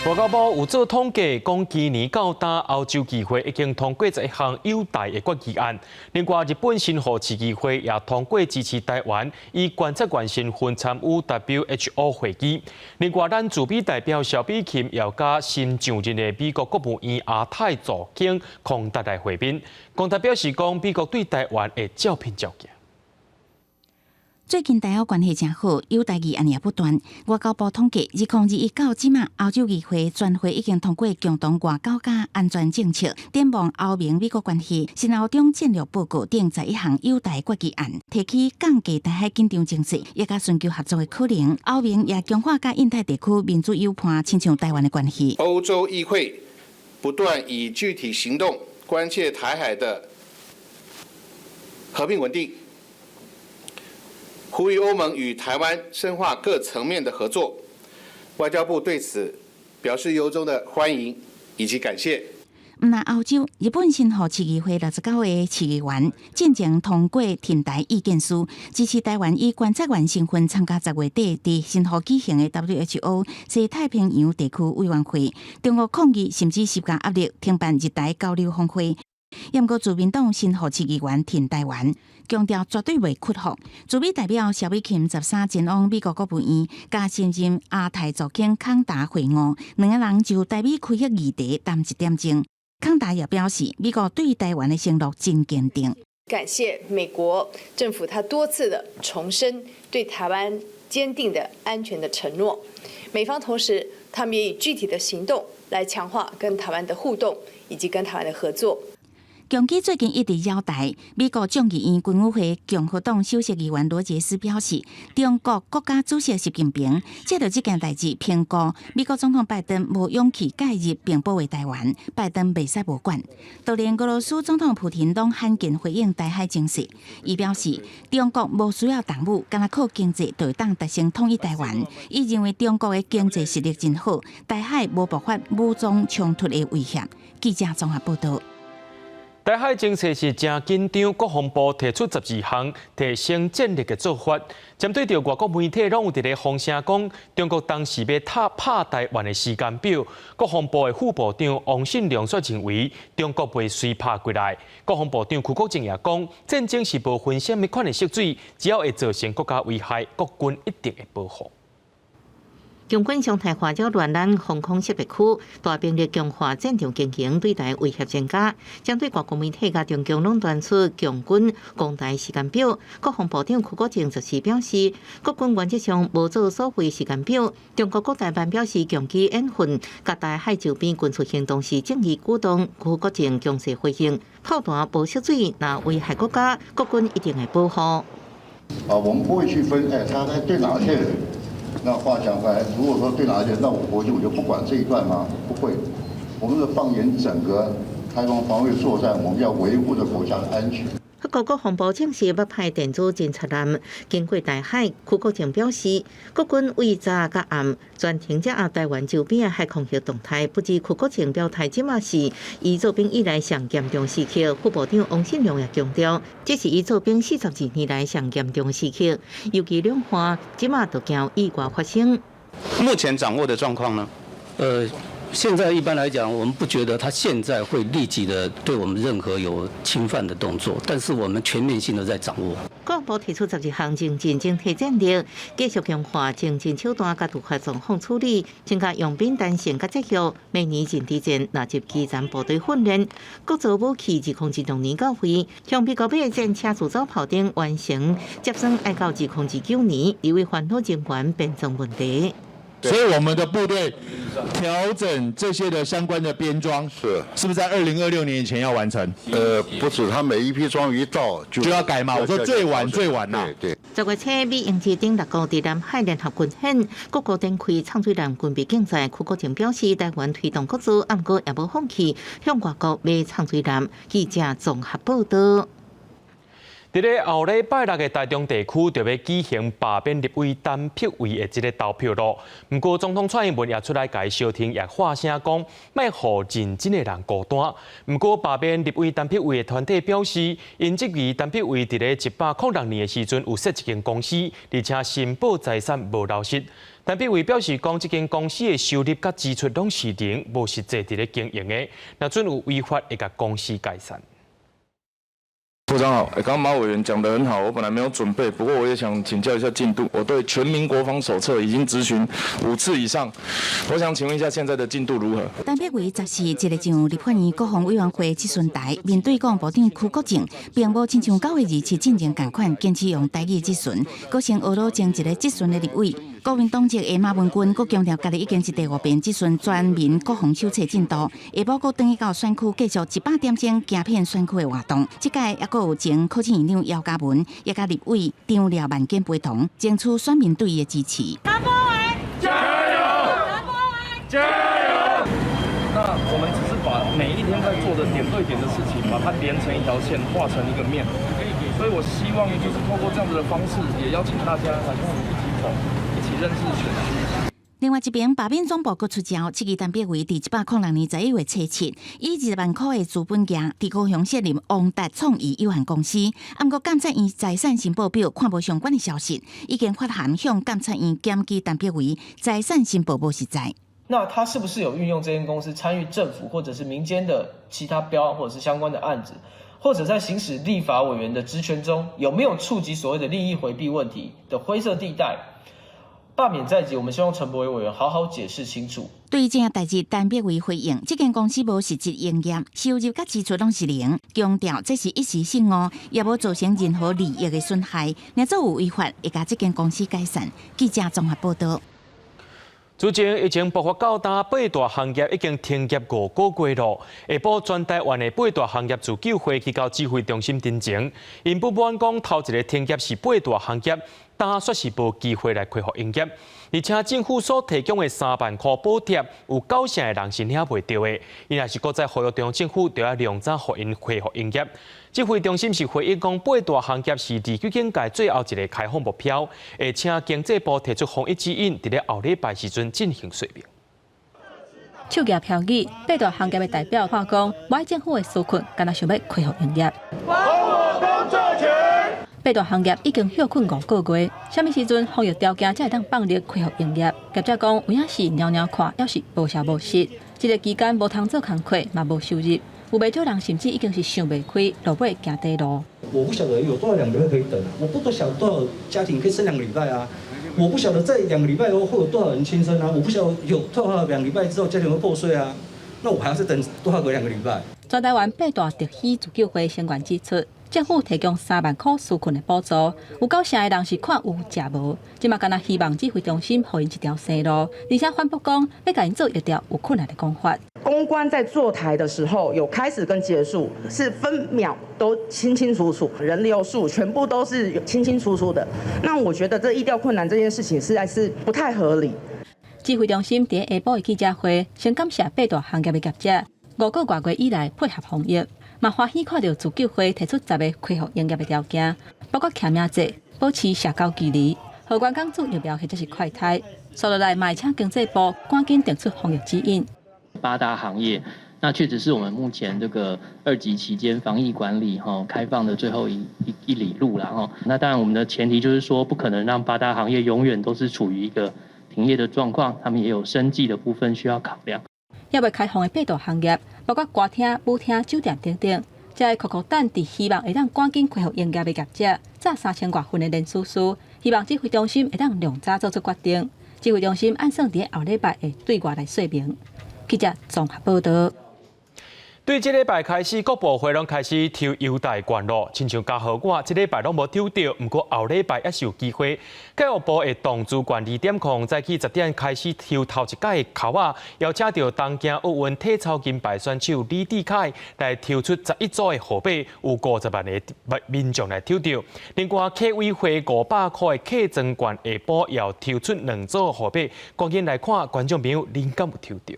外交部有做统计，讲今年到达欧洲议会已经通过11项友台的决议案。另外，日本新河市议会也通过支持台湾以观察员身份参与 WHO 会议。另外，咱驻美代表萧美琴也甲新上任的美国国务院亚太助卿孔达来会面。孔达表示讲，美国对台湾的照片照见。最近台欧关系真好，友台议案也不断。外交部统计，2021到即马，欧洲议会全会已经通过共同外交甲安全政策，展望欧盟美国关系。新欧中战略报告定11项友台决议案，提起降低台海紧张情势，也甲寻求合作的可能。欧盟也强化甲印太地区民主友伴，亲像台湾的关系。欧洲议会不断以具体行动关切台海的和平稳定。呼吁欧盟与台湾深化各层面的合作，外交部对此表示由衷的欢迎以及感谢。毋但欧洲，日本新河市议会69位市议员进前通过挺台意见书，支持台湾以观察员身份参加10月底伫新河举行的 WHO 西太平洋地区委员会。中国抗议甚至施加压力，停办日台交流峰会。也毋过，自民党新河市议员挺台湾，强调绝对袂屈服。驻美代表萧美琴13前往美国国务院，甲新任亚太助卿康达会晤，两个人就台美开核议题谈一点钟。康达也表示，美国对台湾的承诺真坚定。感谢美国政府，他多次的重申对台湾坚定的安全的承诺。美方同时，他们也以具体的行动来强化跟台湾的互动以及跟台湾的合作。共机最近一直邀台，美国众议院军委会共和党首席议员罗杰斯表示，中国国家主席习近平借着这件代志评估美国总统拜登无勇气介入并保卫台湾，拜登袂使无管。就连俄罗斯总统普廷拢罕见回应台海情势，伊表示中国无需要动武，干那靠经济就会当达成统一台湾。伊认为中国的经济实力真好，台海无爆发武装冲突的威胁。记者综合报道。台海情势是真紧张，国防部提出12项提升战力的做法。针对着外国媒体拢有伫咧风声讲，中国当时要拍台湾的时间表，国防部的副部长王信良则认为，中国袂随拍过来。国防部长邱国正也讲，战争是无分什么款的色水，只要会造成国家危害，国军一定会保护。中军上台花椒乱咱防空识别区，大兵力强化战场经营，对台威胁增加。针对各国媒体甲中共拢传出强军攻台时间表，国防部长邱国正就是表示，国军原则上无做所谓时间表。中国国台办表示，强机演训、甲台海周边军事行动是正义鼓动。邱国正强势回应，炮弹无色水，若危害国家，国军一定会保护。我们不会去分，他在对哪些人。那话讲回来，如果说对哪一些，那我国军我就不管这一段吗？不会，我们是放眼整个开放防卫作战，我们要维护着国家的安全。法国国防部正式要派电子侦察舰经过台海。邱国正表示，国军为早甲暗全程掌握台湾周边的海空域动态。不止邱国正表态，即马是伊做兵以来上严重时刻。副部长王信良也强调，这是伊做兵42年来上严重时刻。尤其两岸即马都惊意外发生。目前掌握的状况呢？现在一般来讲，我们不觉得他现在会立即的对我们任何有侵犯的动作，但是我们全面性的在掌握。国防部提出12项精进整体战略，继续强化精进手段甲突发状况处理，增加用兵弹性甲节约。每年阵地战纳入基层部队训练，各造武器2016年到位，向美国买战车自走炮艇完成，接算爱到2019年，因为烦恼人员变成问题。所以我们的部队调整这些的相关的编装，是不是在2026年以前要完成？不止，他每一批装一到就要改嘛。我说最晚呐。对。10月7日，美英制定6个伫南海联合军演，各国展开畅水南军备竞赛。邱国正表示，台湾推动各自，暗过也无放弃向外国买畅水南。记者综合报道。伫咧后礼拜六嘅台中地区，就要举行罢免立委单票位的这个投票咯。不过，总统蔡英文也出来甲小婷也发声讲，卖互认真的人孤单。不过，罢免立委单票位的团体表示，因这个单票位伫咧106年的时阵有设一间公司，而且申报财产无流失。单票位表示讲，这间公司的收入甲支出拢是零，无实际伫咧经营的。若准有违法，会甲公司解散。部长好，刚刚马委员讲得很好，我本来没有准备，不过我也想请教一下进度。我对全民国防手册已经咨询5次以上，我想请问一下现在的进度如何？单票位14日一个上立法院国防委员会质询台，面对国防部长邱国正，并无亲像9月27进前同款，坚持用台语质询，阁先学罗争一个质询的立委。国民党籍的马文君，阁强调家己已经是第5遍质询全民国防手册进度，下晡阁转去到选区继续100点钟行遍选区的活动。这届也阁有前考试院长姚嘉文，也甲立委张廖万坚陪同，争取选民对伊的支持。加油！加油！那我们只是把每一天在做的点对点的事情，把它连成一条线，画成一个面。所以我希望就是透过这样子的方式，也邀请大家来跟我们一起走，一起认识选区。另外一边，罢免总部阁出招，这个单票位伫106年11月初7，以20万块的资本价，伫高雄设立王达创意有限公司。不过监察院财产申报表看无相关的消息，已经发函向监察院检举单票位财产申报不实在。那他是不是有运用这间公司参与政府或者是民间的其他标或者是相关的案子，或者在行使立法委员的职权中有没有触及所谓的利益回避问题的灰色地带？罢免在即，我们希望陈柏惟委员好好解释清楚。对于这件代志，单票位回应，这间公司无实质营业，收入甲支出拢是零，强调这是一时性哦，也无造成任何利益的损害。若做有违法，会甲这间公司解散。记者综合报道。之前疫情爆发到大八大行业已经停业5个月了。下晡，全台湾的八大行业自救会去到指挥中心တင်情，因不满讲头一个停业是八大行业，但说是无机会来恢复营业，而且政府所提供的3万块补贴，有9成的人是领袂到的。因若是搁再呼吁中央政府，就要量早互因恢复营业。指挥中心是回应讲，八大行业是离区境界最后一个开放目标，会请经济部提出防疫指引，伫咧后礼拜时阵进行说明。手举票语，八大行业的代表话讲，我政府的纾困，敢若想要恢复营业。八大行业已经休困5个月，什么时阵防疫条件才会当放力恢复营业？业者讲，有影是鸟鸟看，要是无消无息，这个期间无通做工课，嘛无收入。有不少人甚至已经是想袂开，落尾行地路。我不晓得有多少2个月可以等，我不晓得多少家庭可以生2个礼拜啊，我不晓得在2个礼拜后会有多少人轻生啊，我不晓得有多少2个礼拜之后家庭会破碎啊，那我还要再等多少个2个礼拜？全台湾八大特需自救会成员指出，政府提供3万块纾困的补助，有9成的人是看有食无，即嘛敢若希望指挥中心给因一条生路，而且反驳讲要甲因做一条有困难的讲法。公关在坐台的时候，有开始跟结束，是分秒都清清楚楚，人流数全部都是有清清楚楚的。那我觉得这疫调困难这件事情实在是不太合理。指挥中心在下晡的记者会，先感谢八大行业的业者5个多月以来配合防疫，嘛欢喜看到自救会提出10个恢复营业的条件，包括欠名制、保持社交距离、和员工做疫苗或者是快筛。接落来，嘛请经济部赶紧定出防疫指引。8大行业，那确实是我们目前这个2级期间防疫管理开放的最后一里路了那当然，我们的前提就是说，不可能让8大行业永远都是处于一个停业的状况，他们也有生计的部分需要考量。还未开放的八大行业，包括歌厅、舞厅、酒店等等，才会苦苦等伫希望会当赶紧恢复营业的业者，早3000多份的人事数，希望指挥中心会当量早做出决定。指挥中心按算伫后礼拜会对外来说明。记者综合报道。对这礼拜开始，各部会拢开始抽优待券咯。亲像嘉禾我这礼拜拢无抽到，不过后礼拜也是有机会。教育部的动资券2.0早起10点开始抽头一届的口啊，邀请到东京奥运体操金牌选手李智凯来抽出11组的号码，有50万的民众来抽到。另外，客委会500块的客庄券下晡要抽出2组号码，赶紧来看观众朋友您敢有抽到？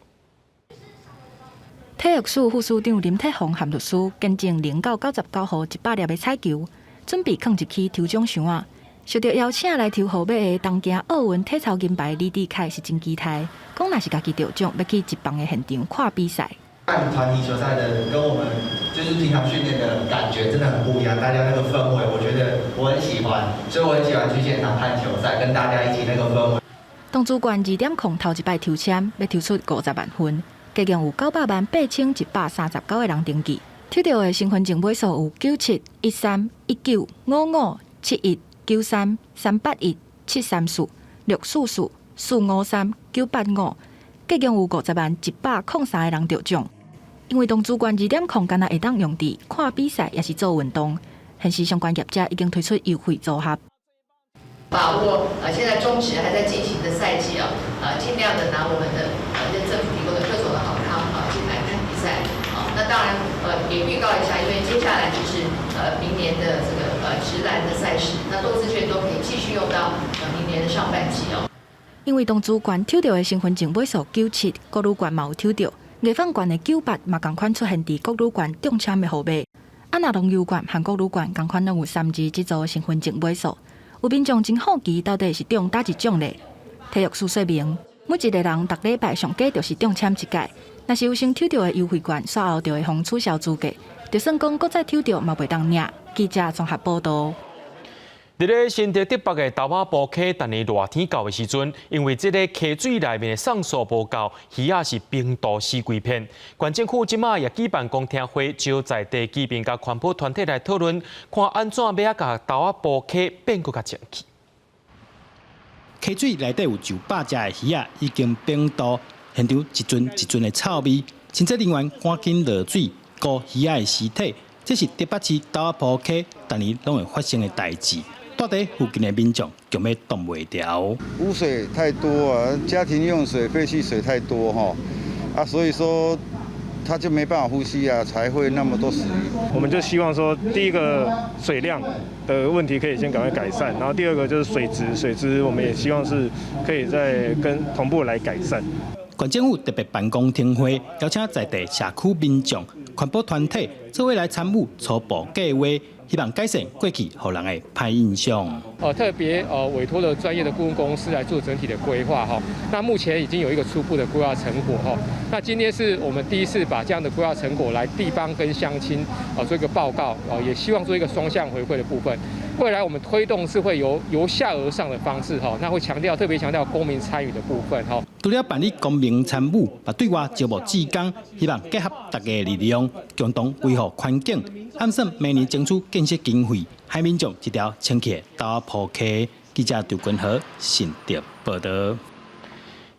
体育署副署长林泰宏和律师见证0到99号100粒的彩球，准备放入去抽奖箱啊。受到邀请来抽号码的东京奥运体操金牌李智凯是真期待，讲若是家己得奖，要去一房的现场看比赛。看团体球赛的跟我们就是平常训练的感觉真的很不一样，大家那个氛围，我觉得我很喜欢，所以我很喜欢去现场看球赛，跟大家一起那个氛围。动资券2.0头一摆抽签，要抽出50万份。加共有9008139个人登记，抽到的身份证尾数有9713195381933817346444453985，加共有501103个人得奖。因为动资券2.0敢若会当用伫看比赛，也是做运动。现时相关业者已经推出优惠组合。把握现在中职还在进行的赛季尽量的拿我们的政府提供的各种的好康进来看比赛那当然也预告一下，因为接下来就是明年的这个职篮的赛事，那动资券都可以继续用到明年的上半季因为动资券抽到的身份证尾数97，国旅券嘛有抽到，艺放券的98嘛同款出现伫国旅券中签的号码。若农游券和国旅券同款拢有3字这组身份证尾数。有民众真好奇，到底是中哪一种嘞？体育署说明，每一个人每礼拜上加就是中签1届，若是有先抽到的优惠券，稍后就会互取消资格。就算讲搁再抽到，嘛袂当领。记者综合报道。伫咧新竹竹北的豆仔埔溪，但是热天到的时阵，因为这个溪水内面的酸素无够，鱼仔是冰毒死几片。县政府即马也举办公听会，招在地居民甲环保团体来讨论，看安怎要甲豆仔埔溪变搁较正气。溪水内底有900只的鱼仔已经冰毒，现场一尊一尊的臭味，清洁人员赶紧落水顾鱼仔的尸体，这是竹北市豆仔埔溪，但是拢会发生的代志。住在附近的民众强要挡袂掉。污水太多啊，家庭用水、废弃水太多哈，所以说它就没办法呼吸啊，才会那么多死鱼。我们就希望说，第一个水量的问题可以先赶快改善，然后第二个就是水质我们也希望是可以再跟同步来改善。县政府特别办公厅会，邀请在地社区民众、环保团体做伙来参与初步计划，希望改善过去予人的歹印象。特别委托了专业的顾问公司来做整体的规划哈。那目前已经有一个初步的规划成果哈。那今天是我们第一次把这样的规划成果来地方跟乡亲做一个报告也希望做一个双向回馈的部分。未来我们推动是会由下而上的方式哈，那会特别强调公民参与的部分哈。除了办理公民参与，也对外招募志工，希望结合大家的力量，共同维护环境。暗算明年争取建设经费，海民众一条清气的大铺溪。记者刘君和新竹报道。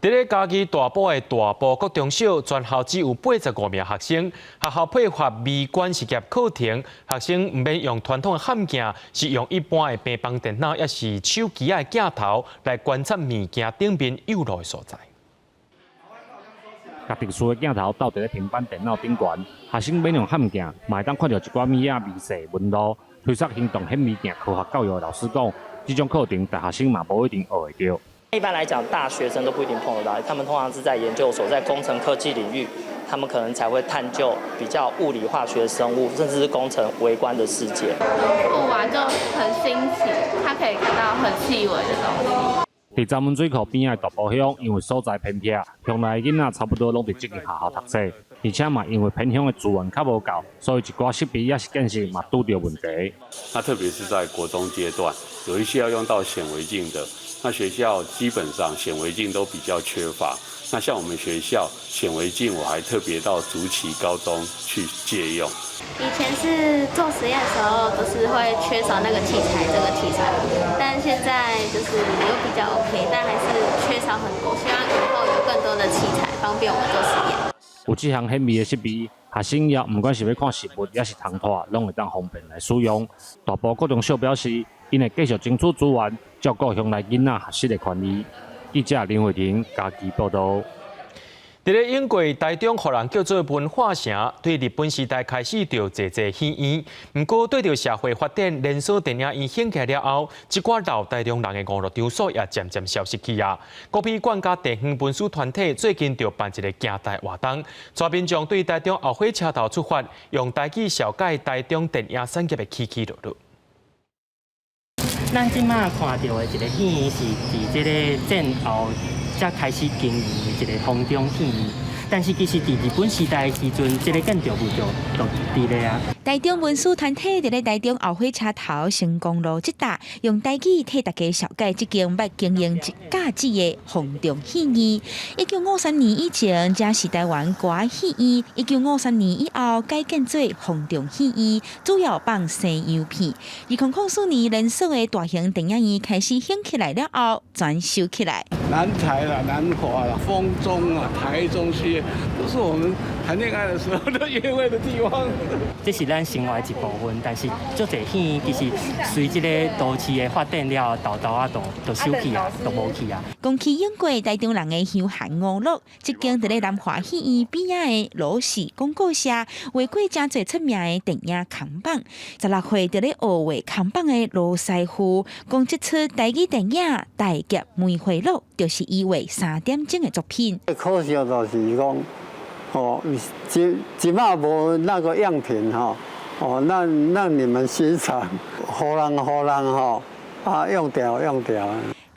伫咧嘉义大埔的大埔国中小，全校只有85名学生。学校配合微观实验课程，学生唔免用传统的焊镜，是用一般的平板电脑，也是手机的镜头来观察物件顶面有路的所在。甲特殊的镜头倒伫咧平板电脑顶悬，学生免用焊镜，嘛会当看到一寡物仔微细纹路。推测行动显微镜科学教育的老师讲，这种课程大学生嘛无一定学会到。一般来讲，大学生都不一定碰得到，他们通常是在研究所、在工程科技领域，他们可能才会探究比较物理、化学、生物，甚至是工程微观的世界。不玩就很新奇，它可以看到很细微的东西。伫闸门水库边仔大埔乡，因为所在偏僻，乡内囡仔差不多拢伫这间学校读册，而且嘛因为偏乡的资源较无够，所以一寡设备也是建设嘛拄到问题。那特别是在国中阶段，有一些要用到显微镜的。那学校基本上显微镜都比较缺乏。那像我们学校显微镜，我还特别到竹崎高中去借用。以前是做实验的时候，都是会缺少那个器材，这个题材，但现在就是有比较 OK， 但还是缺少很多。希望以后有更多的器材，方便我们做实验。有这项显微的设备，学生也不管是要看实物，也是通拖，拢会当方便来使用。大埔高中小表示，因会继续争取资源。照顾乡内囡仔学习的权益。记者林慧婷嘉义报道。伫咧英国台中，互人叫做文化城，对日本时代开始就坐戏院。不过对着社会发展、连锁电影院兴起了后，一寡老台中人的娱乐场所也渐渐消失去啊。国批馆甲地方文书团体最近就办一个行台活动，带民众对台中后火车头出发，用台语小解台中电影产业的起起落落。咱即马看到的一个戏院是伫即个战后才开始经营的一个风中戏院，但是其实伫日本时代时阵，这个建筑物就伫咧啊。台中文书团体伫咧台中后火车头成功路即带，用台语替大家小解即间捌经营一架子的风中戏院。1953年以前，这是台湾歌戏院；1953年以后改建做风中戏院，主要放西洋片。2004年，连锁的大型电影院开始兴起来了后，全收起来。南台啦、南华啦、丰中啊、台中区，都是我们谈恋爱的时候的约会的地方。这是咱生活一部分，但是足侪戏其实随这个都市的发展了，豆啊都收去啊，都无去啊。讲起英国台中人的休闲娱乐，即间伫咧南华戏院边仔的罗氏广告社，画过真侪出名的电影扛棒。16岁伫咧学画扛棒的罗师傅，讲即出台语电影《大劫梅花鹿》，就是伊画3点钟的作品。可惜就是讲，即马无那个样品让你们欣赏，互人用掉。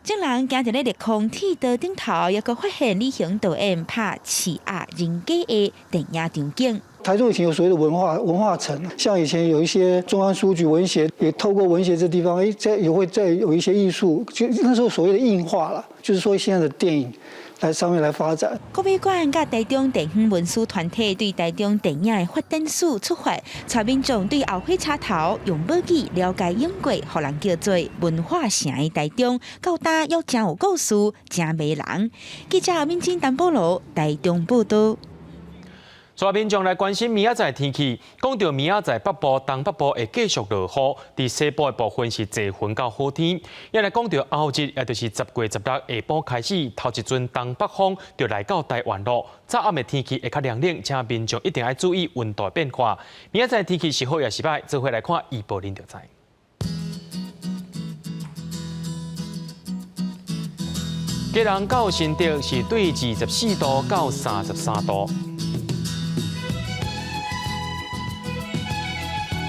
众人行伫咧日空铁道顶头，也个发现李行导演拍刺压人家的电影场景。台中以前有所谓的文化城，像以前有一些中央书局文协，也透过文协这地方，再有一些艺术，就那时候所谓的映画了，就是说现在的电影。来上面来发展。国美馆甲台中地方文书团体对台中电影的发展史出发，带民众对后火车头用母语了解英国，互人叫做文化城的台中，到大又真有故事，真迷人。记者民警陈保罗台中报道。所以民众来关心明仔载天气，讲到明仔载北部、东北部会继续落雨，伫西部的部分是多云到好天。也来讲到后日，也就是10月16下晡开始，头一阵东北风就来到台湾咯。早暗的天气会较凉冷，请民众一定要注意温度变化。明仔载天气是好也是歹，做伙来看预报您就知。基隆到新竹是对24度到33度。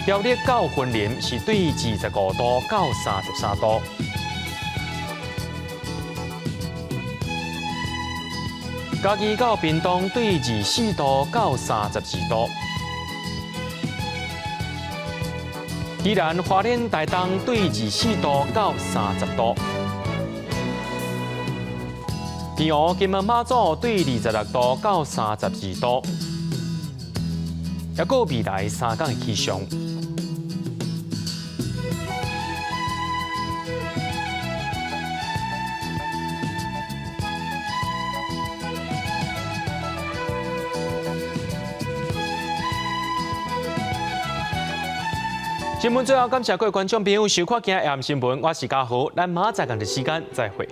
苗栗到云林是对25度到33度，嘉义到屏东对24度到32度，宜兰花莲台东对24度到30度，澎湖金门马祖对26度到32度，还有未来3天的气象。新闻最后，感谢各位观众朋友收看今日AM新闻，我是嘉豪，咱明仔载同一时间再会。